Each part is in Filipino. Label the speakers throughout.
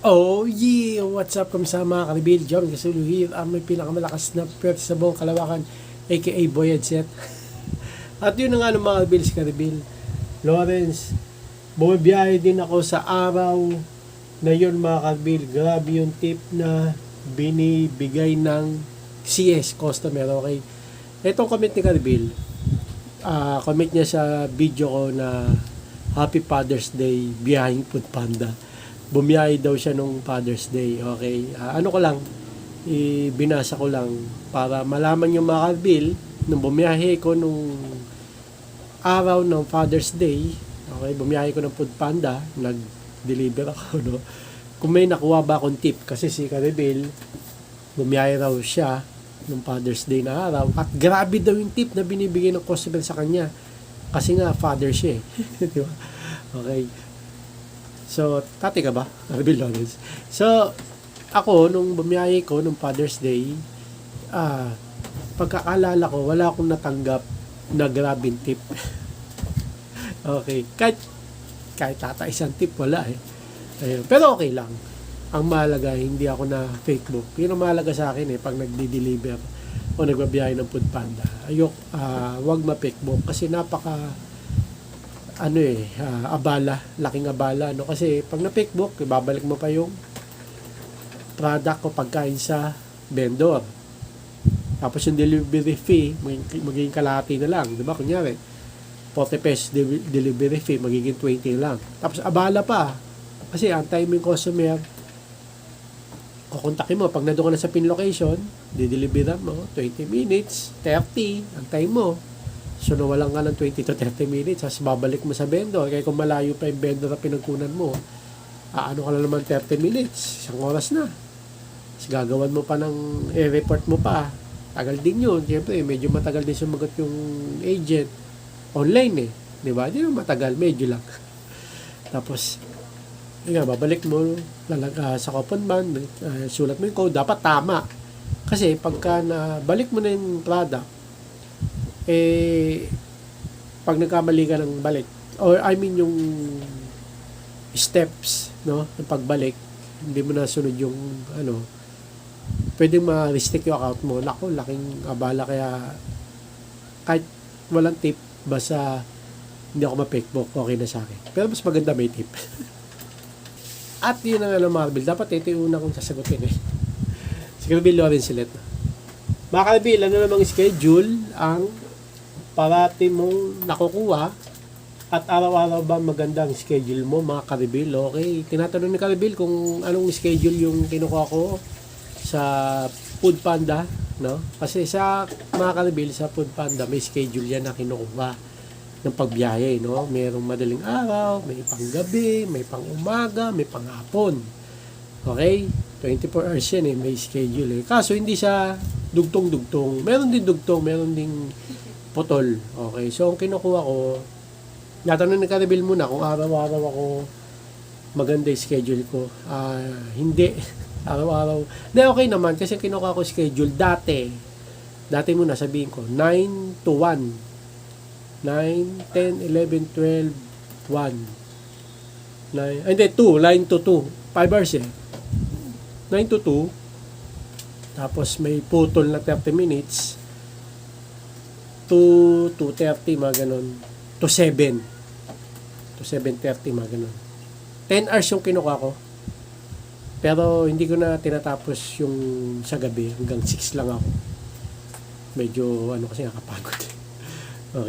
Speaker 1: Oh yeah! What's up kamusta mga karibil? John Gasulu here, ang may pinakamalakas na pwerte sa buong Kalawakan, aka Boy Headset. At yun na nga ng mga karibil, si Karibil Lawrence. Bumibiyahe din ako sa araw na yun mga karibil. Grabe yung tip na binibigay ng CS customer, okay? Itong comment ni Karibil, comment niya sa video ko na Happy Father's Day, biyahing Food Panda. Bumiyahe daw siya nung Father's Day. Okay. Ano ko lang, binasa ko lang para malaman yung mga kabil nung bumiyahe ko nung araw ng Father's Day. Okay, bumiyahe ko ng Food Panda, nag-deliver ako, no. Kung may nakuha ba akong tip, kasi si Karibil bumiyahe raw siya nung Father's Day na araw at grabe daw yung tip na binibigay ng customer sa kanya kasi nga father siya eh. Di ba? Okay. So, tati ka ba? Karibil Lawrence. So, ako, nung bumiyahe ko, nung Father's Day, pagkakaalala ko, wala akong natanggap na grabing tip. Okay. Kahit tata isang tip, wala eh. Ayun. Pero okay lang. Ang mahalaga, hindi ako na fake book. Yun ang mahalaga sa akin eh, pag nagdi-deliver o nagbabiyahe ng Food Panda. Wag ma-fake book kasi abala, laking abala, no? Kasi pag na-fake book, ibabalik mo pa yung product o pagkain sa vendor. Tapos yung delivery fee, magiging kalahati na lang, di ba? Kunyari, 40 pesos delivery fee, magiging 20 lang. Tapos abala pa, kasi antayin mo yung customer, kukontakin mo, pag nandun ka na sa pin location, dideliveran mo, 20 minutes, 30, antayin mo. So, nawalan ka ng 20 to 30 minutes, tapos babalik mo sa vendor. Kaya kung malayo pa yung vendor na pinagkunan mo, ano ka na naman 30 minutes, isang oras na. Tapos gagawan mo pa ng report mo pa. Tagal din yun. Siyempre, medyo matagal din sumagot yung agent. Online eh. Di ba? Di naman matagal, medyo lang. Tapos, babalik mo sa coupon man, sulat mo yung code, dapat tama. Kasi pagka balik mo na yung product, pag nagkamali ka ng balik, or I mean yung steps, no, ng pagbalik, hindi mo na sunod yung pwedeng ma-restrict yung account mo. Lako, laking abala. Kaya kahit walang tip, basta hindi ako ma-fake book, okay na sa akin. Pero mas maganda may tip. At yun ang Marvel, dapat ito yung una kong sasagutin eh. Si Karibil Lawrence ulit. Mga Karibil, ano namang schedule ang parati mong nakukuha at araw-araw ba magandang schedule mo mga Karibil? Okay, tinatanong ni Karibil kung anong schedule yung kinukuha ko sa Food Panda, no? Kasi sa mga Karibil, sa Food Panda may schedule yan na kinukuha ng pagbiyahe, no? Merong madaling araw, may panggabi, may pang-umaga, may panghapon. Okay? 24 hours yan eh, may schedule eh. Kaso hindi siya dugtong-dugtong. Meron din dugtong, meron din putol. Okay, so ang kinukuha ko, natanong ni Karibil muna kung araw-araw ako maganda yung schedule ko. Hindi. Araw-araw. Hindi, okay naman kasi kinukuha ko schedule dati muna sabihin ko, 9 to 1. 9, 10, 11, 12, 1. 2, line to 2. 5 hours eh. 9 to 2. Tapos may putol na 30 minutes. 2:30 mga ganun. To 7. To 7:30 mga ganun. 10 hours yung kinuha ko. Pero hindi ko na tinatapos yung sa gabi. Hanggang 6 lang ako. Medyo kasi nakapagod.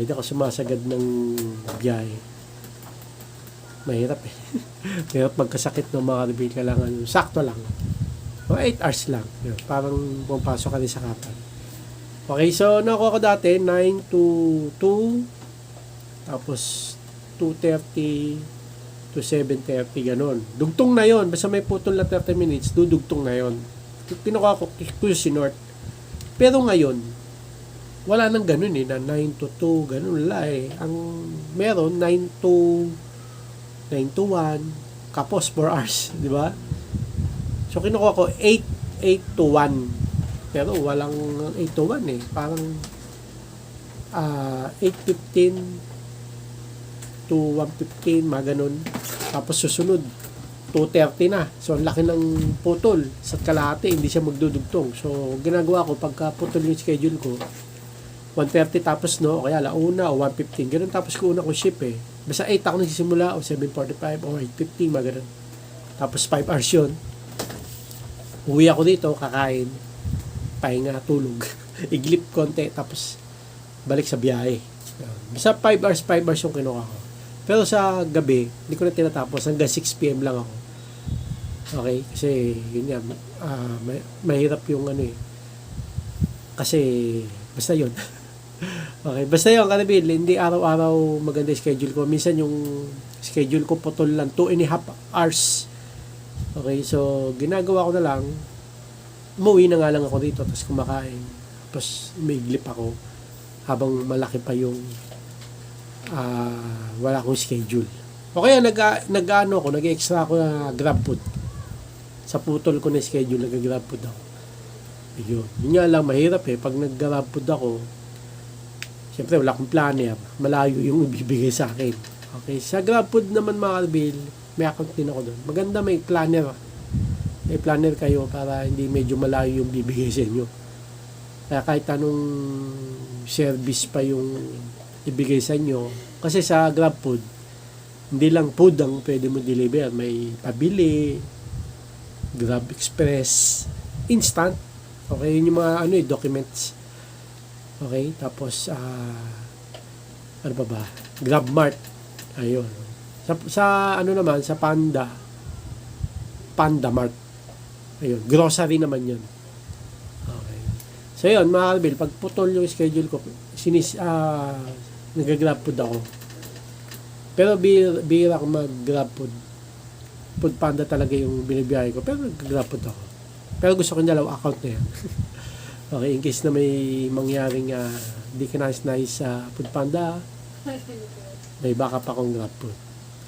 Speaker 1: Hindi ako sumasagad ng biyahe. Mahirap eh. Mahirap magkasakit ng mga Karibil. Kailangan sakto lang. 8 hours lang. Parang pumapasok ka rin sa kapal. Okay, so nakuha ko dati 9 to 2, tapos 2:30 to 7:30, ganun. Dugtong na yon, basta may putol na 30 minutes, dudugtong na yon. Kinuha ko si North. Pero ngayon, wala nang ganun eh, na 9 to 2, ganun wala eh. Ang meron, 9 to 1, kapos 4 hours, di ba? So kinuha ko 8 to 1. Pero walang 8 to 1 eh. Parang 8:15 to 1:15, mga ganun. Tapos susunod 230 na. So, ang laki ng putol sa kalahati, hindi siya magdudugtong. So, ginagawa ko, pagka putol yung schedule ko, 1:30 tapos no, o kaya 1:00 o 1:15. Ganun tapos ko una ko ship eh. Basta 8 ako nagsisimula o 7:45 o 8:15, mga ganun. Tapos 5 hours yun. Uwi ako dito, kakain, pahinga, tulog. Iglip konti, tapos balik sa biyahe. Basta 5 hours yung kinuha ko. Pero sa gabi, hindi ko na tinatapos. Hanggang 6 p.m. lang ako. Okay? Kasi, yun yan. Mahirap yung ano eh. Kasi, basta yun. Okay, basta yun, Kanabil, hindi araw-araw maganda yung schedule ko. Minsan yung schedule ko putol lang 2.5 hours. Okay, so ginagawa ko na lang, umuwi na nga lang ako dito, tapos kumakain, tapos umiiglip ako habang malaki pa yung wala akong schedule. O kaya nag-extra ako na grab food. Sa putol ko na schedule, nag-grab food ako. Yun nga lang, mahirap eh. Pag nag-grab food ako, siyempre wala akong planner, malayo yung ibibigay sa akin. Okay, sa GrabFood naman mga Kanabil, may account din ako doon. Maganda may planner. May planner kayo para hindi medyo malayo yung bibigay sa inyo. Kaya kahit anong service pa yung ibigay sa inyo, kasi sa GrabFood, hindi lang food ang pwede mo deliver. May pabili, Grab Express, instant. Okay, yun yung mga documents. Okay, tapos ano pa ba? GrabMart. Ayun. Sa ano naman, sa Panda Mart. Ayun, grocery naman 'yun. Okay. So 'yun, mga Kanabil, pag putol yung schedule ko, nag-grab food ako. Pero bihira ako mag-grab food. Food Panda talaga yung binibiyahe ko, pero nag-grab food ako. Pero gusto ko yung dalawang account na yan. Okay, in case na may mangyaring di ka nice sa Food Panda, may backup akong grab food.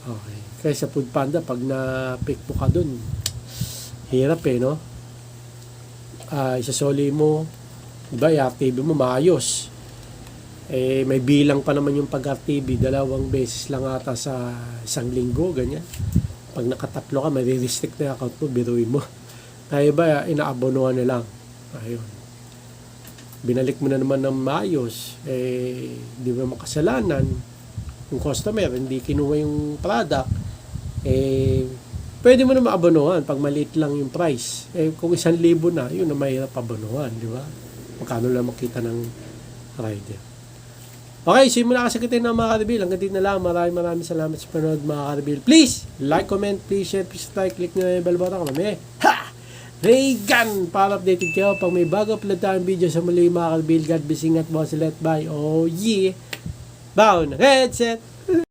Speaker 1: Okay. Kaya sa Food Panda, pag na-pick mo ka dun, hirap eh, no? Isasoli mo, diba, i-RTV mo, maayos. Eh, may bilang pa naman yung pag-RTV, 2 beses lang ata sa isang linggo, ganyan. Pag nakatatlo ka, may restrict na account mo, biruin mo. Kaya ba, inaabonohan na lang. Ayun. Binalik mo na naman ng maayos, eh, di mo makasalanan. Yung customer, hindi kinuha yung product, eh, pwede mo na maabonohan pag maliit lang yung price. Eh, kung 1,000 na, yun na mahirap abonohan, di ba? Magkano lang makita ng rider. Okay, so yun muna kasagutin ng mga Kanabil. Hanggang dito na lang. Maraming salamat sa panood mga Kanabil. Please, like, comment, please share, please like, click nyo na yung bell button. Reagan! Para updated kayo pag may bago upload tayong video sa muli mga Kanabil. God bless, ingat, boss, let bye. Oh yeah! Bound headset!